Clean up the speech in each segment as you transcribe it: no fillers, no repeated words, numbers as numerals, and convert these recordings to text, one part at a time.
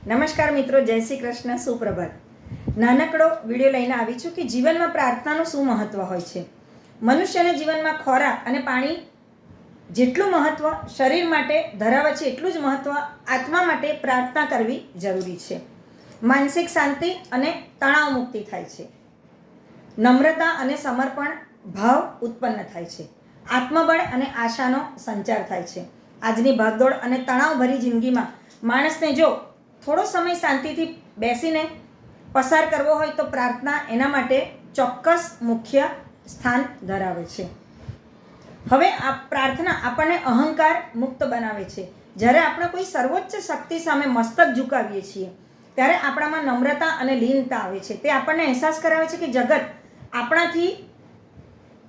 નમસ્કાર મિત્રો, જય શ્રી કૃષ્ણ, સુપ્રભાત. નાનકડો વિડીયો લઈને આવી છું કે જીવનમાં પ્રાર્થનાનું શું મહત્વ હોય છે. મનુષ્યના જીવનમાં ખોરાક અને પાણી જેટલું મહત્વ શરીર માટે ધરાવે છે એટલું જ મહત્વ આત્મા માટે પ્રાર્થના કરવી જરૂરી છે. માનસિક શાંતિ અને તણાવ મુક્તિ થાય છે. નમ્રતા અને સમર્પણ ભાવ ઉત્પન્ન થાય છે. આત્મબળ અને આશાનો સંચાર થાય છે. આજની ભાગદોડ અને તણાવભરી જિંદગીમાં માણસને જો થોડો સમય શાંતિથી બેસીને પસાર કરવો હોય તો પ્રાર્થના એના માટે ચોક્કસ મુખ્ય સ્થાન ધરાવે છે. હવે આ પ્રાર્થના આપણને અહંકાર મુક્ત બનાવે છે. જ્યારે આપણે કોઈ સર્વોચ્ચ શક્તિ સામે મસ્તક ઝુકાવીએ છીએ ત્યારે આપણામાં નમ્રતા અને લીનતા આવે છે. તે આપણને અહેસાસ કરાવે છે કે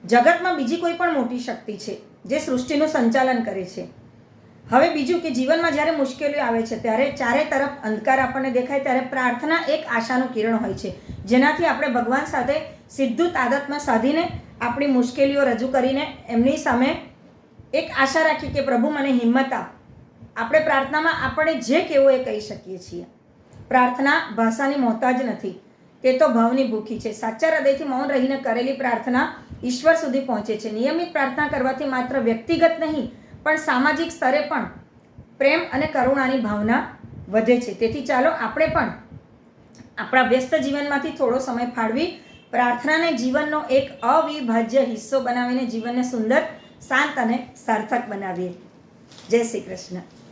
જગતમાં બીજી કોઈ પણ મોટી શક્તિ છે જે સૃષ્ટિનું સંચાલન કરે છે. હવે બીજું કે જીવનમાં જ્યારે મુશ્કેલીઓ આવે છે ત્યારે ચારે તરફ અંધકાર આપણને દેખાય ત્યારે પ્રાર્થના એક આશાનું કિરણ હોય છે, જેનાથી આપણે ભગવાન સાથે સીધું તાદાત્મ્ય સાધીને આપણી મુશ્કેલીઓ રજૂ કરીને એમની સામે એક આશા રાખી કે પ્રભુ મને હિંમત આપ. આપણે પ્રાર્થનામાં આપણે જે કહેવું એ કહી શકીએ છીએ. પ્રાર્થના ભાષાની મોહતાજ નથી, તે તો ભાવની ભૂખી છે. સાચા હૃદયથી મૌન રહીને કરેલી પ્રાર્થના ઈશ્વર સુધી પહોંચે છે. નિયમિત પ્રાર્થના કરવાથી માત્ર વ્યક્તિગત નહીં પણ સામાજિક સ્તરે પણ પ્રેમ અને કરુણાની ભાવના વધે છે. તેથી ચાલો આપણે પણ આપણા વ્યસ્ત જીવનમાંથી થોડો સમય ફાળવી પ્રાર્થનાને જીવનનો એક અવિભાજ્ય હિસ્સો બનાવીને જીવનને સુંદર, શાંત અને સાર્થક બનાવીએ. જય શ્રી કૃષ્ણ.